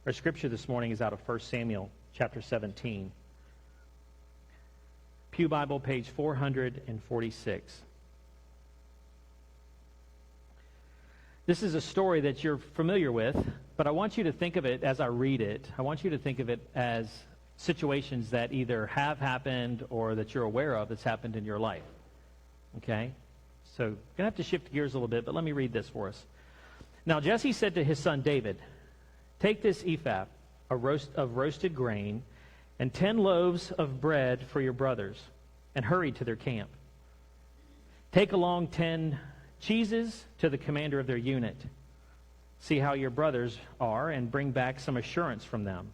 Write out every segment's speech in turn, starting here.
Our scripture this morning is out of 1 Samuel chapter 17. Pew Bible, page 446. This is a story that you're familiar with, but I want you to think of it as I read it. I want you to think of it as situations that either have happened or that you're aware of that's happened in your life. Okay? So, going to have to shift gears a little bit, but let me read this for us. Now, Jesse said to his son David, "Take this ephah of roasted grain and 10 loaves of bread for your brothers, and hurry to their camp. Take along 10 cheeses to the commander of their unit. See how your brothers are, and bring back some assurance from them.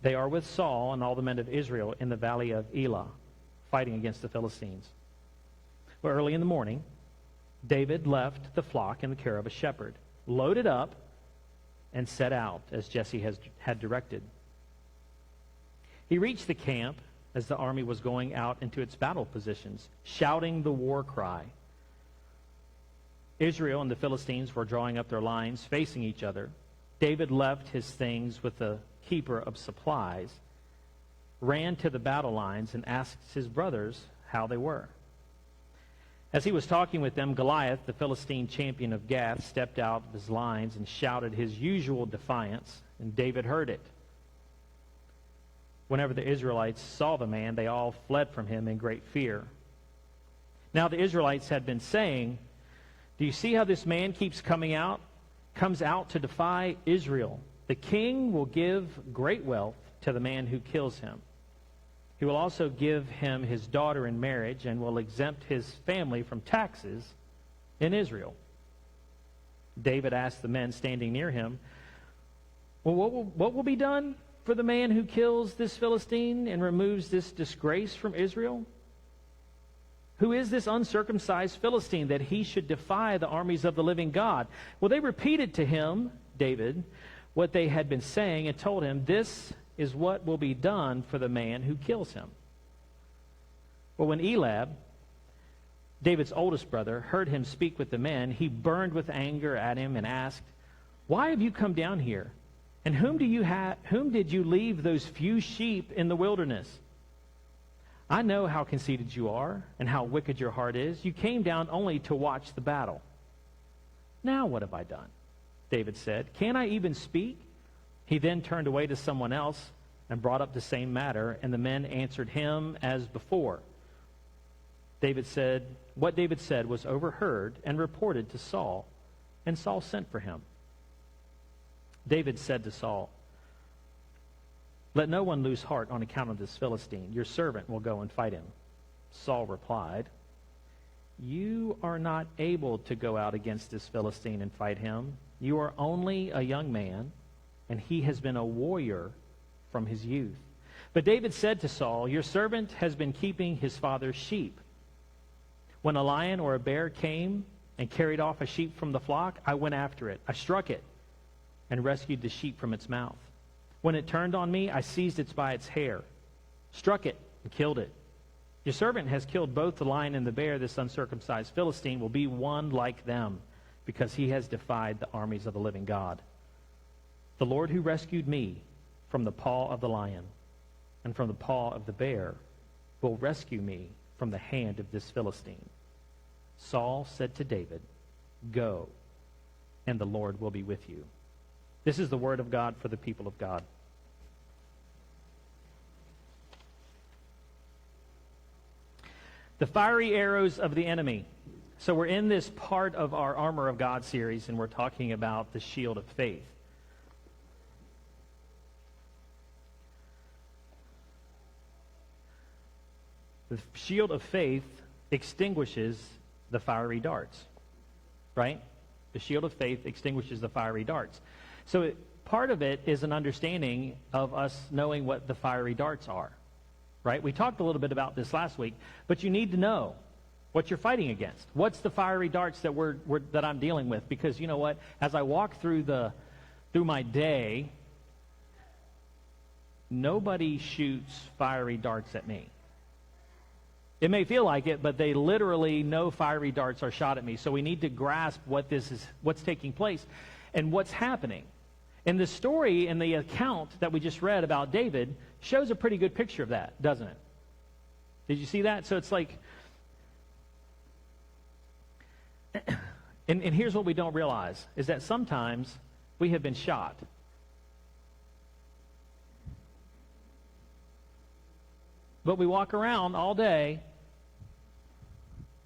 They are with Saul and all the men of Israel in the valley of Elah, fighting against the Philistines." Well, early in the morning, David left the flock in the care of a shepherd, loaded up, and set out as Jesse had directed. He reached the camp as the army was going out into its battle positions, shouting the war cry. Israel and the Philistines were drawing up their lines, facing each other. David left his things with the keeper of supplies, ran to the battle lines, and asked his brothers how they were. As he was talking with them, Goliath, the Philistine champion of Gath, stepped out of his lines and shouted his usual defiance, and David heard it. Whenever the Israelites saw the man, they all fled from him in great fear. Now the Israelites had been saying, "Do you see how this man comes out to defy Israel? The king will give great wealth to the man who kills him. He will also give him his daughter in marriage and will exempt his family from taxes in Israel." David asked the men standing near him, "Well, what will be done for the man who kills this Philistine and removes this disgrace from Israel? Who is this uncircumcised Philistine that he should defy the armies of the living God?" Well, they repeated to him, David, what they had been saying and told him, "This is what will be done for the man who kills him." Well, when Eliab, David's oldest brother, heard him speak with the men, he burned with anger at him and asked, "Why have you come down here? And whom did you leave those few sheep in the wilderness? I know how conceited you are and how wicked your heart is. You came down only to watch the battle." "Now what have I done?" David said. "Can I even speak?" He then turned away to someone else and brought up the same matter, and the men answered him as before. What David said was overheard and reported to Saul, and Saul sent for him. David said to Saul, "Let no one lose heart on account of this Philistine. Your servant will go and fight him." Saul replied, "You are not able to go out against this Philistine and fight him. You are only a young man, and he has been a warrior from his youth." But David said to Saul, "Your servant has been keeping his father's sheep. When a lion or a bear came and carried off a sheep from the flock, I went after it. I struck it and rescued the sheep from its mouth. When it turned on me, I seized it by its hair, struck it, and killed it. Your servant has killed both the lion and the bear. This uncircumcised Philistine will be one like them, because he has defied the armies of the living God. The Lord who rescued me from the paw of the lion and from the paw of the bear will rescue me from the hand of this Philistine." Saul said to David, "Go, and the Lord will be with you." This is the word of God for the people of God. The fiery arrows of the enemy. So we're in this part of our Armor of God series, and we're talking about the shield of faith. The shield of faith extinguishes the fiery darts, right? The shield of faith extinguishes the fiery darts. So part of it is an understanding of us knowing what the fiery darts are, right? We talked a little bit about this last week, but you need to know what you're fighting against. What's the fiery darts that that I'm dealing with? Because you know what? As I walk through my day, nobody shoots fiery darts at me. It may feel like it, but they literally, no fiery darts are shot at me. So we need to grasp what's taking place and what's happening. And the story and the account that we just read about David shows a pretty good picture of that, doesn't it? Did you see that? So it's like, and here's what we don't realize, is that sometimes we have been shot. But we walk around all day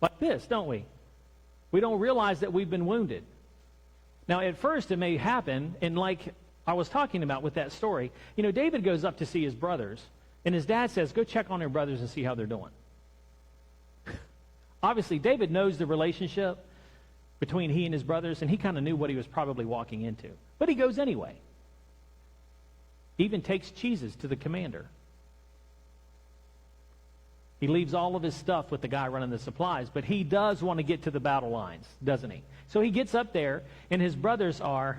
like this, don't we? We don't realize that we've been wounded. Now, at first, it may happen, and like I was talking about with that story, you know, David goes up to see his brothers, and his dad says, go check on your brothers and see how they're doing. Obviously, David knows the relationship between he and his brothers, and he kind of knew what he was probably walking into. But he goes anyway. He even takes cheeses to the commander. He leaves all of his stuff with the guy running the supplies, but he does want to get to the battle lines, doesn't he? So he gets up there, and his brothers are,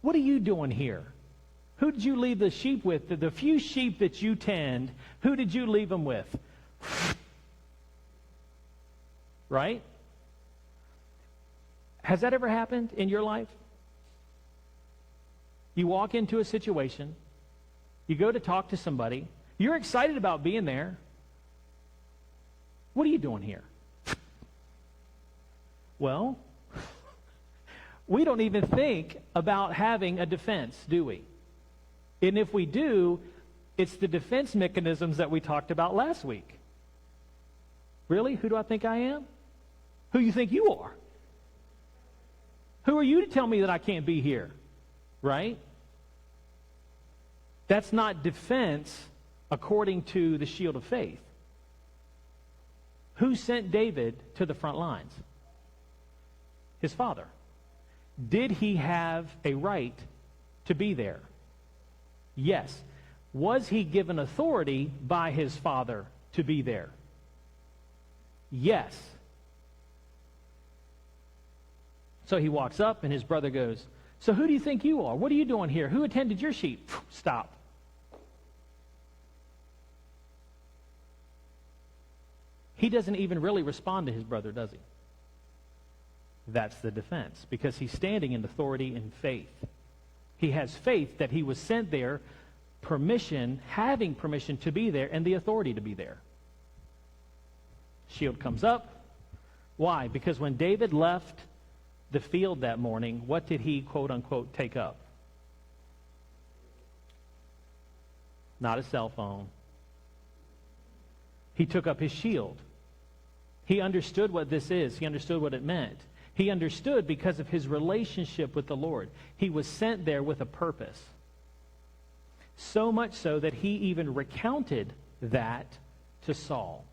what are you doing here? Who did you leave the sheep with? The few sheep that you tend, who did you leave them with? Right? Has that ever happened in your life? You walk into a situation, you go to talk to somebody, you're excited about being there. What are you doing here? Well, we don't even think about having a defense, do we? And if we do, it's the defense mechanisms that we talked about last week. Really? Who do I think I am? Who you think you are? Who are you to tell me that I can't be here? Right? That's not defense according to the shield of faith. Who sent David to the front lines? His father. Did he have a right to be there? Yes. Was he given authority by his father to be there? Yes. So he walks up and his brother goes, so who do you think you are? What are you doing here? Who attended your sheep? Stop. He doesn't even really respond to his brother, does he? That's the defense, because he's standing in authority and faith. He has faith that he was sent there, having permission to be there, and the authority to be there. Shield comes up. Why? Because when David left the field that morning, what did he, quote unquote, take up? Not a cell phone. He took up his shield. He understood what this is. He understood what it meant. He understood because of his relationship with the Lord. He was sent there with a purpose. So much so that he even recounted that to Saul.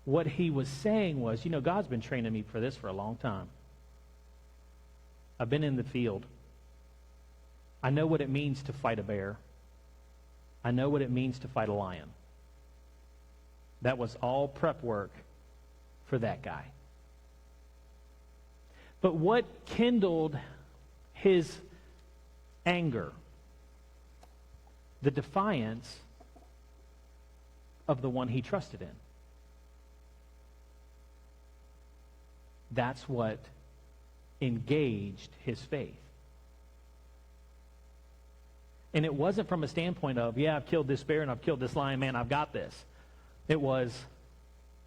What he was saying was, you know, God's been training me for this for a long time. I've been in the field. I know what it means to fight a bear. I know what it means to fight a lion. That was all prep work for that guy. But what kindled his anger? The defiance of the one he trusted in. That's what engaged his faith. And it wasn't from a standpoint of, yeah, I've killed this bear and I've killed this lion, man, I've got this. It was,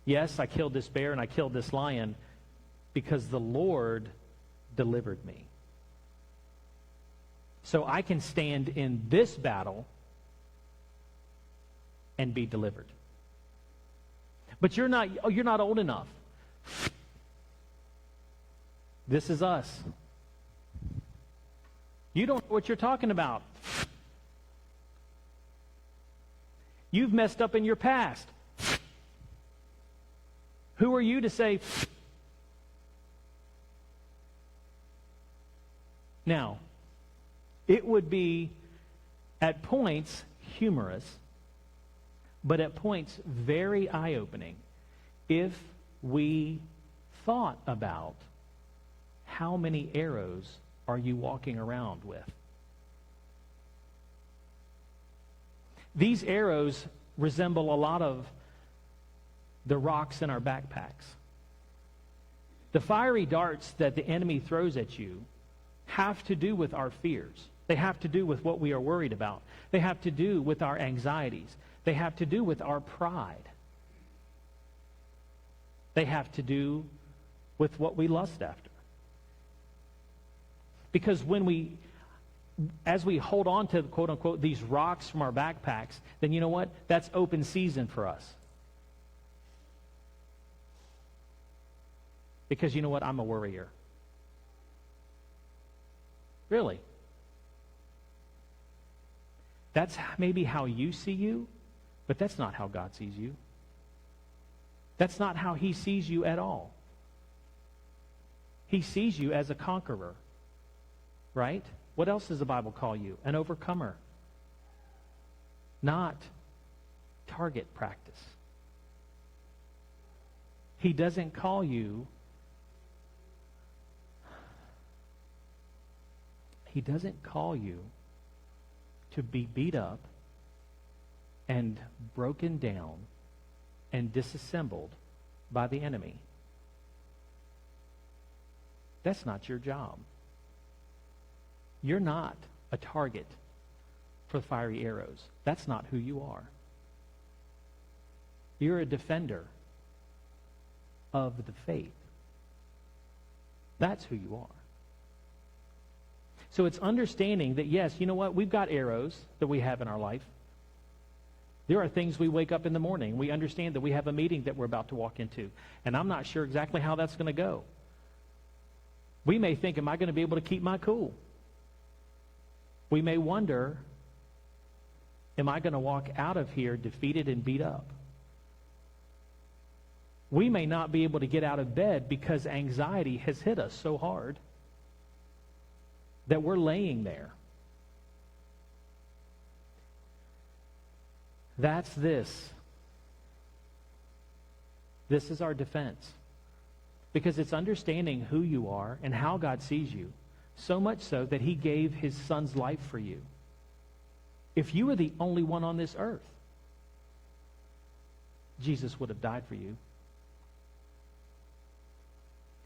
yes, I killed this bear and I killed this lion because the Lord delivered me. So I can stand in this battle and be delivered. But you're not old enough. This is us. You don't know what you're talking about. You've messed up in your past. Who are you to say? Now, it would be at points humorous, but at points very eye-opening if we thought about how many arrows are you walking around with. These arrows resemble a lot of the rocks in our backpacks. The fiery darts that the enemy throws at you have to do with our fears. They have to do with what we are worried about. They have to do with our anxieties. They have to do with our pride. They have to do with what we lust after. Because as we hold on to, quote unquote, these rocks from our backpacks, then you know what? That's open season for us. Because you know what? I'm a worrier. Really. That's maybe how you see you, but that's not how God sees you. That's not how he sees you at all. He sees you as a conqueror, right? What else does the Bible call you? An overcomer. Not target practice. He doesn't call you to be beat up and broken down and disassembled by the enemy. That's not your job. You're not a target for fiery arrows. That's not who you are. You're a defender of the faith. That's who you are. So it's understanding that, yes, you know what? We've got arrows that we have in our life. There are things we wake up in the morning. We understand that we have a meeting that we're about to walk into. And I'm not sure exactly how that's going to go. We may think, am I going to be able to keep my cool? We may wonder, am I going to walk out of here defeated and beat up? We may not be able to get out of bed because anxiety has hit us so hard that we're laying there. That's this. This is our defense. Because it's understanding who you are and how God sees you. So much so that he gave his son's life for you. If you were the only one on this earth, Jesus would have died for you.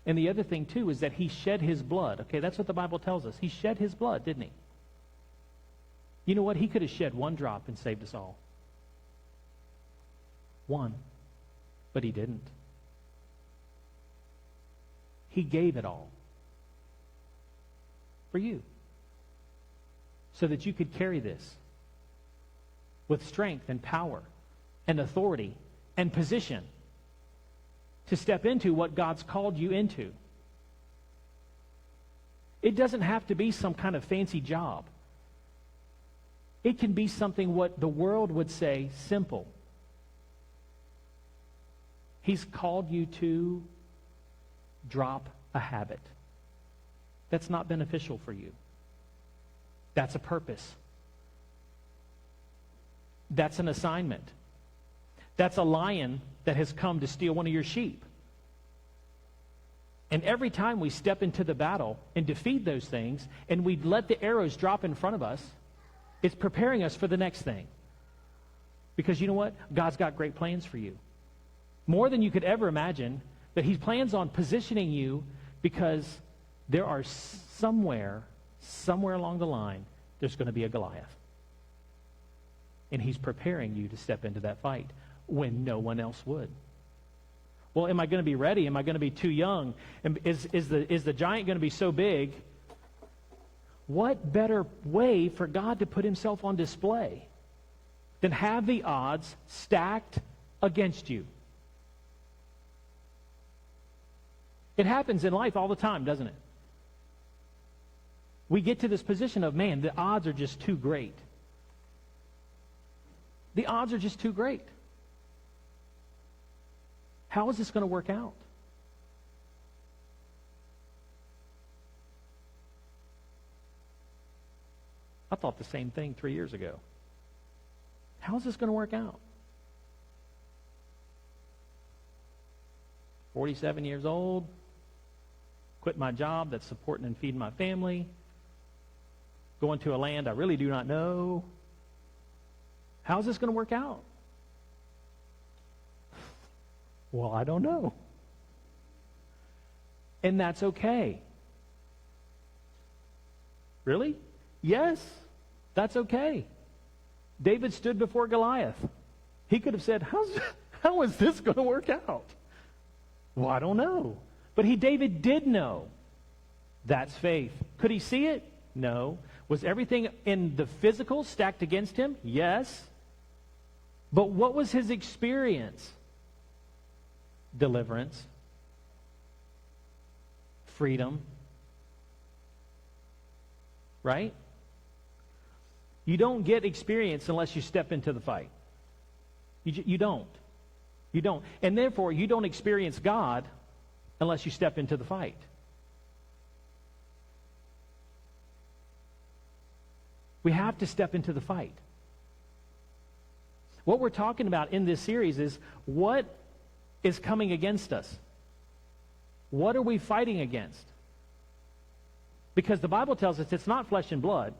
And the other thing, too, is that he shed his blood. Okay, that's what the Bible tells us. He shed his blood, didn't he? You know what? He could have shed one drop and saved us all. One. But he didn't. He gave it all for you so that you could carry this with strength and power and authority and position to step into what God's called you into. It doesn't have to be some kind of fancy job. It can be something what the world would say simple. He's called you to drop a habit that's not beneficial for you. That's a purpose. That's an assignment. That's a lion that has come to steal one of your sheep. And every time we step into the battle and defeat those things, and we let the arrows drop in front of us, it's preparing us for the next thing. Because you know what? God's got great plans for you. More than you could ever imagine, that he plans on positioning you, because there are somewhere along the line, there's going to be a Goliath. And he's preparing you to step into that fight when no one else would. Well, am I going to be ready? Am I going to be too young? And is the giant going to be so big? What better way for God to put himself on display than have the odds stacked against you? It happens in life all the time, doesn't it? We get to this position of, man, the odds are just too great. The odds are just too great. How is this going to work out? I thought the same thing 3 years ago. How is this going to work out? 47 years old, quit my job that's supporting and feeding my family, going to a land I really do not know. How's this going to work out? Well, I don't know. And that's okay. Really? Yes, that's okay. David stood before Goliath. He could have said, how is this going to work out? Well, I don't know. But David did know. That's faith. Could he see it? No. Was everything in the physical stacked against him? Yes. But what was his experience? Deliverance. Freedom. Right? You don't get experience unless you step into the fight. You don't. You don't. And therefore, you don't experience God unless you step into the fight. We have to step into the fight. What we're talking about in this series is what is coming against us. What are we fighting against? Because the Bible tells us it's not flesh and blood.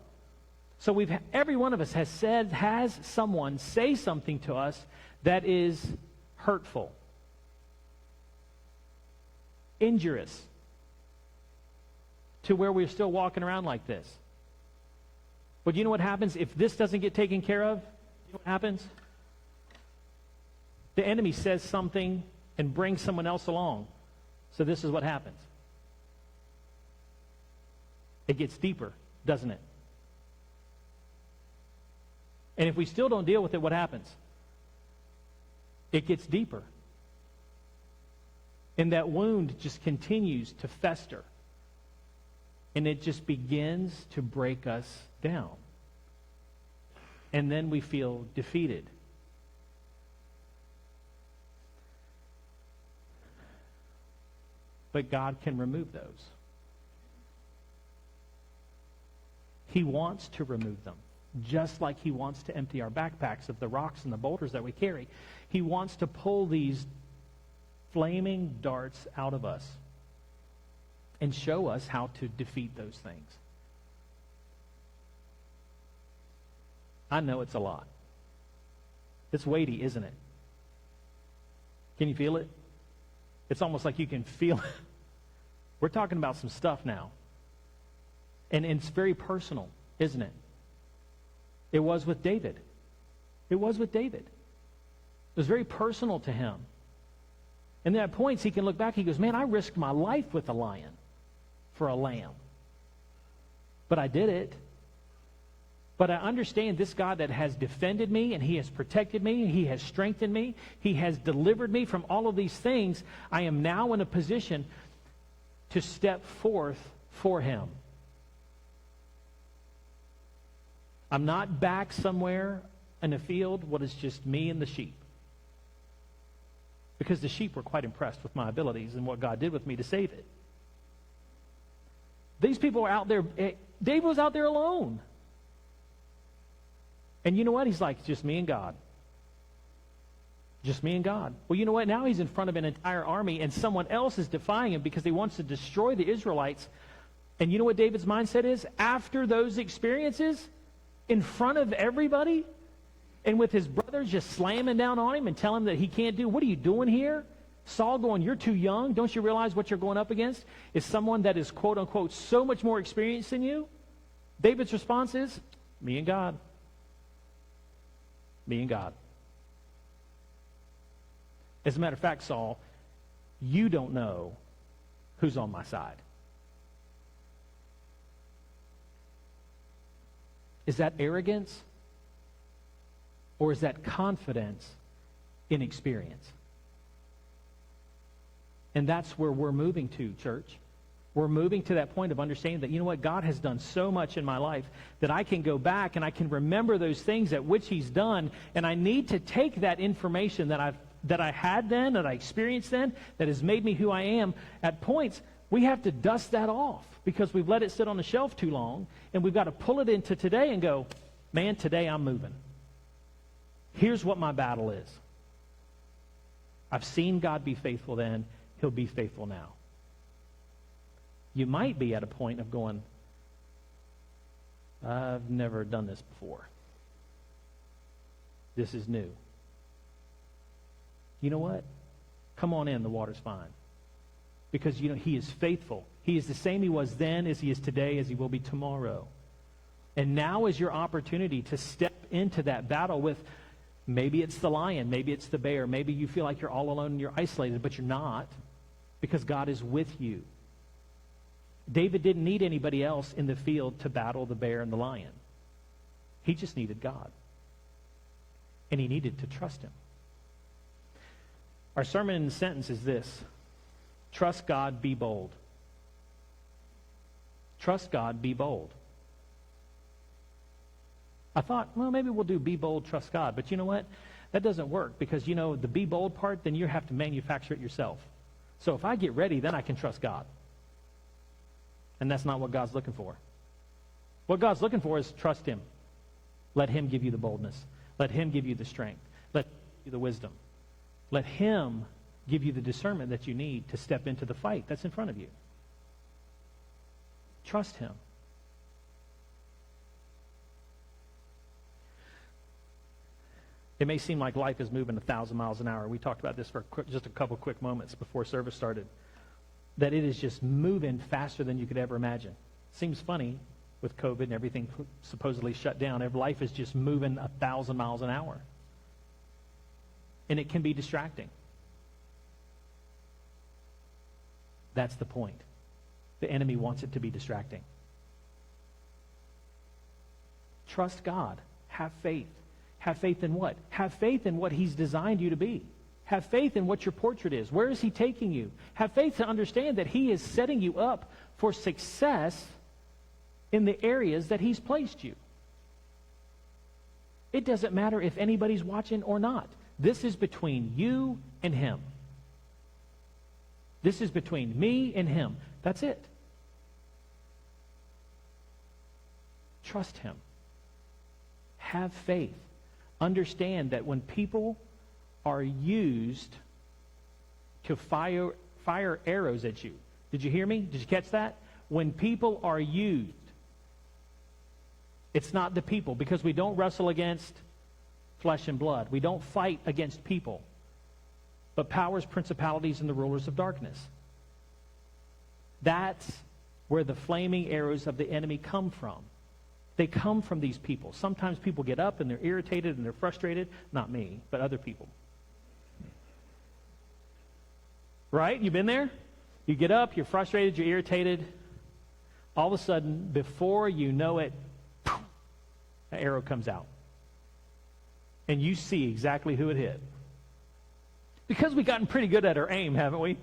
So every one of us has someone say something to us that is hurtful, injurious, to where we're still walking around like this. But you know what happens if this doesn't get taken care of? You know what happens? The enemy says something and brings someone else along. So this is what happens. It gets deeper, doesn't it? And if we still don't deal with it, what happens? It gets deeper. And that wound just continues to fester. And it just begins to break us down. And then we feel defeated. But God can remove those. He wants to remove them. Just like He wants to empty our backpacks of the rocks and the boulders that we carry. He wants to pull these flaming darts out of us and show us how to defeat those things. I know it's a lot. It's weighty, isn't it? Can you feel it? It's almost like you can feel it. We're talking about some stuff now. And it's very personal, isn't it? It was with David. It was with David. It was very personal to him. And then at points he can look back, he goes, man, I risked my life with a lion for a lamb. But I did it. But I understand this God that has defended me, and He has protected me, He has strengthened me, He has delivered me from all of these things. I am now in a position to step forth for Him. I'm not back somewhere in a field what is just me and the sheep. Because the sheep were quite impressed with my abilities and what God did with me to save it. These people were out there. David was out there alone. And you know what? He's like, it's just me and God. Just me and God. Well, you know what? Now he's in front of an entire army, and someone else is defying him because he wants to destroy the Israelites. And you know what David's mindset is? After those experiences, in front of everybody, and with his brothers just slamming down on him and telling him that he can't do, what are you doing here? Saul going, you're too young. Don't you realize what you're going up against is someone that is, quote unquote, so much more experienced than you? David's response is, me and God. Me and God. As a matter of fact, Saul, you don't know who's on my side. Is that arrogance? Or is that confidence in experience? And that's where we're moving to, church. We're moving to that point of understanding that, you know what, God has done so much in my life that I can go back and I can remember those things at which He's done, and I need to take that information that I had then, that I experienced then, that has made me who I am. At points, we have to dust that off because we've let it sit on the shelf too long, and we've got to pull it into today and go, man, today I'm moving. Here's what my battle is. I've seen God be faithful then. He'll be faithful now. You might be at a point of going, I've never done this before. This is new. You know what? Come on in, the water's fine. Because, you know, He is faithful. He is the same he was then, as he is today, as he will be tomorrow. And now is your opportunity to step into that battle with, maybe it's the lion, maybe it's the bear, maybe you feel like you're all alone and you're isolated, but you're not, because God is with you. David didn't need anybody else in the field to battle the bear and the lion. He just needed God. And he needed to trust him. Our sermon in the sentence is this: trust God, be bold. Trust God, be bold. I thought, well, maybe we'll do be bold, trust God. But you know what? That doesn't work, because, you know, the be bold part, then you have to manufacture it yourself. So if I get ready, then I can trust God. And that's not what God's looking for. What God's looking for is trust him. Let him give you the boldness. Let him give you the strength. Let him give you the wisdom. Let him give you the discernment that you need to step into the fight that's in front of you. Trust him. It may seem like life is moving 1,000 miles an hour. We talked about this for just a couple quick moments before service started. That it is just moving faster than you could ever imagine. Seems funny with COVID and everything supposedly shut down. Life is just moving 1,000 miles an hour. And it can be distracting. That's the point. The enemy wants it to be distracting. Trust God. Have faith. Have faith in what? Have faith in what he's designed you to be. Have faith in what your portrait is. Where is he taking you? Have faith to understand that he is setting you up for success in the areas that he's placed you. It doesn't matter if anybody's watching or not. This is between you and him. This is between me and him. That's it. Trust him. Have faith. Understand that when people are used to fire arrows at you. Did you hear me? Did you catch that? When people are used, it's not the people, because we don't wrestle against flesh and blood. We don't fight against people, but powers, principalities, and the rulers of darkness. That's where the flaming arrows of the enemy come from. They come from these people. Sometimes people get up and they're irritated and they're frustrated. Not me, but other people. Right? You've been there? You get up, you're frustrated, you're irritated. All of a sudden, before you know it, an arrow comes out. And you see exactly who it hit. Because we've gotten pretty good at our aim, haven't we?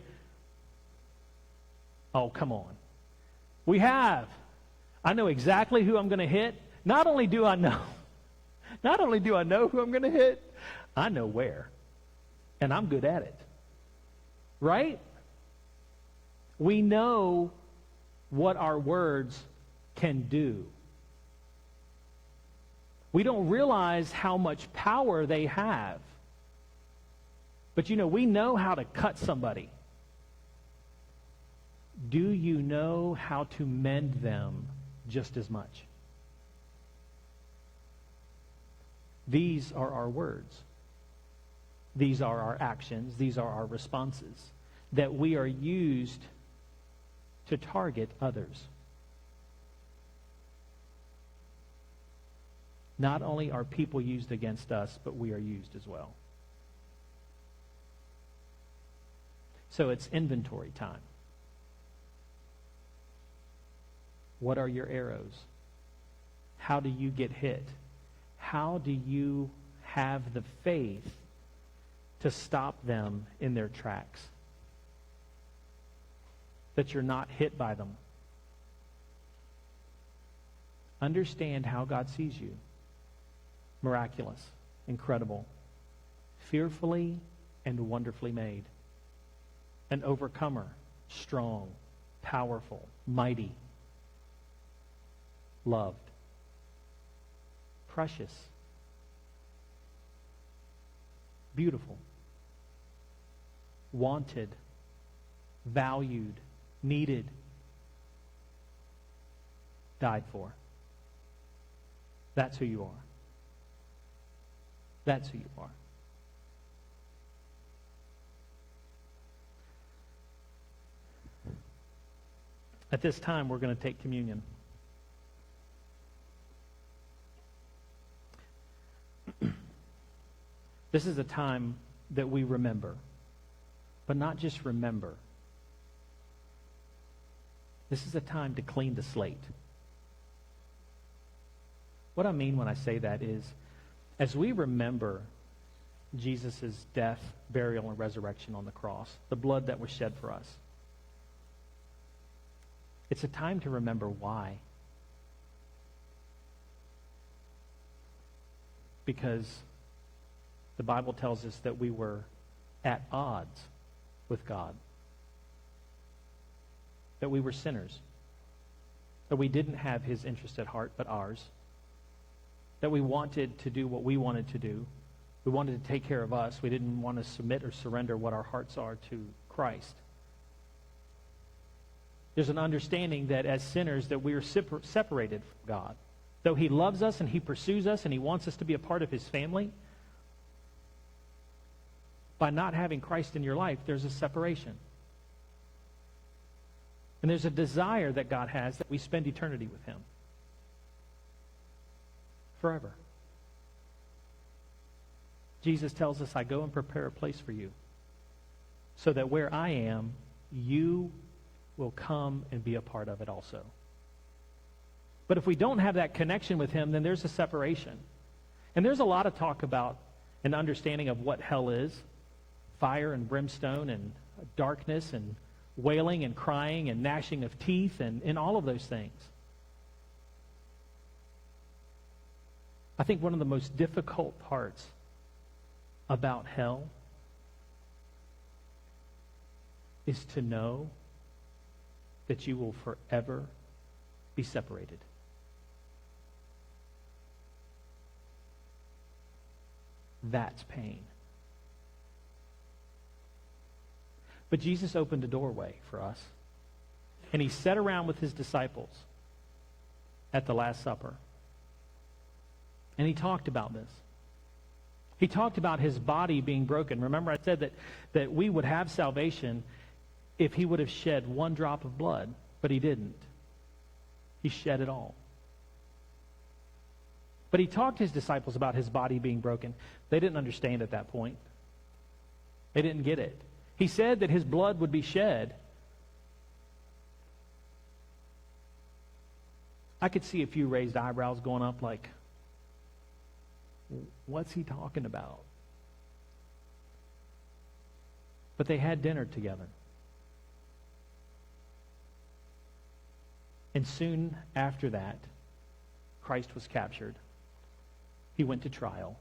Oh, come on. We have. I know exactly who I'm going to hit. Not only do I know who I'm going to hit, I know where. And I'm good at it. Right? We know what our words can do. We don't realize how much power they have. But we know how to cut somebody. Do you know how to mend them just as much? These are our words. These are our actions. These are our responses that we are used to target others. Not only are people used against us, but we are used as well. So it's inventory time. What are your arrows? How do you get hit? How do you have the faith to stop them in their tracks? That you're not hit by them. Understand how God sees you. Miraculous, incredible, fearfully and wonderfully made. An overcomer, strong, powerful, mighty, loved, precious, beautiful, wanted, valued, needed, died for. That's who you are. That's who you are. At this time, we're going to take communion. This is a time that we remember, but not just remember. This is a time to clean the slate. What I mean when I say that is, as we remember Jesus' death, burial, and resurrection on the cross, the blood that was shed for us, it's a time to remember why. Because the Bible tells us that we were at odds with God. That we were sinners. That we didn't have his interest at heart, but ours. That we wanted to do what we wanted to do. We wanted to take care of us. We didn't want to submit or surrender what our hearts are to Christ. There's an understanding that as sinners that we are separated from God. Though he loves us and he pursues us and he wants us to be a part of his family, by not having Christ in your life, there's a separation. And there's a desire that God has that we spend eternity with him. Forever. Jesus tells us, I go and prepare a place for you, so that where I am, you will come and be a part of it also. But if we don't have that connection with him, then there's a separation. And there's a lot of talk about an understanding of what hell is. Fire and brimstone and darkness and wailing and crying and gnashing of teeth and all of those things. I think one of the most difficult parts about hell is to know that you will forever be separated. That's pain. But Jesus opened a doorway for us. And he sat around with his disciples at the Last Supper. And he talked about this. He talked about his body being broken. Remember I said that we would have salvation if he would have shed one drop of blood. But he didn't. He shed it all. But he talked to his disciples about his body being broken. They didn't understand at that point. They didn't get it. He said that his blood would be shed. I could see a few raised eyebrows going up like, what's he talking about? But they had dinner together. And soon after that, Christ was captured. He went to trial.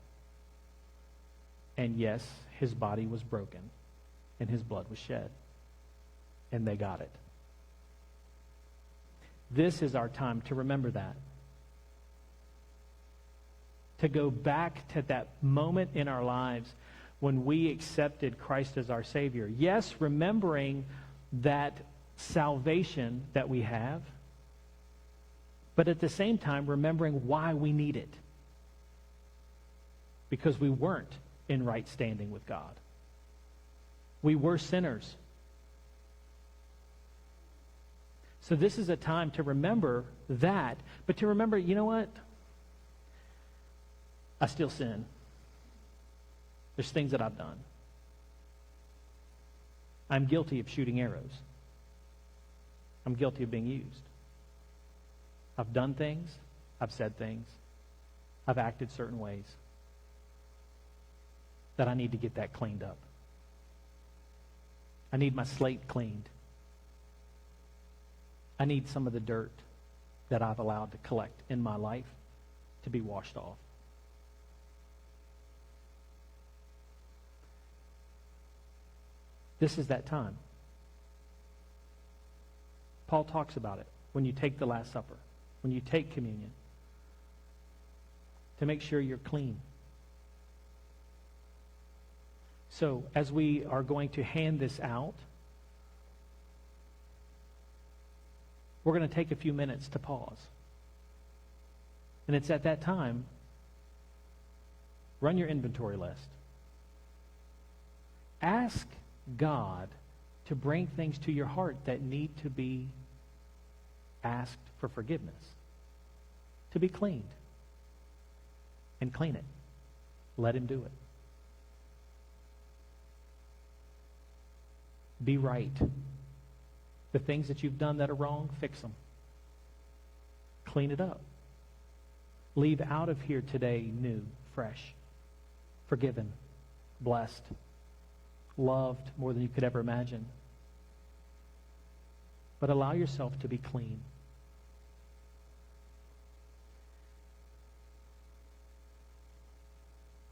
And yes, his body was broken. And his blood was shed. And they got it. This is our time to remember that. To go back to that moment in our lives when we accepted Christ as our Savior. Yes, remembering that salvation that we have, but at the same time remembering why we need it. Because we weren't in right standing with God. We were sinners. So this is a time to remember that, but to remember, you know what? I still sin. There's things that I've done. I'm guilty of shooting arrows. I'm guilty of being used. I've done things. I've said things. I've acted certain ways. That I need to get that cleaned up. I need my slate cleaned. I need some of the dirt that I've allowed to collect in my life to be washed off. This is that time. Paul talks about it when you take the Last Supper, when you take communion, to make sure you're clean. So, as we are going to hand this out, we're going to take a few minutes to pause. And it's at that time, run your inventory list. Ask God to bring things to your heart that need to be asked for forgiveness, to be cleaned. And clean it. Let him do it. Be right. The things that you've done that are wrong, fix them. Clean it up. Leave out of here today new, fresh, forgiven, blessed, loved more than you could ever imagine. But allow yourself to be clean.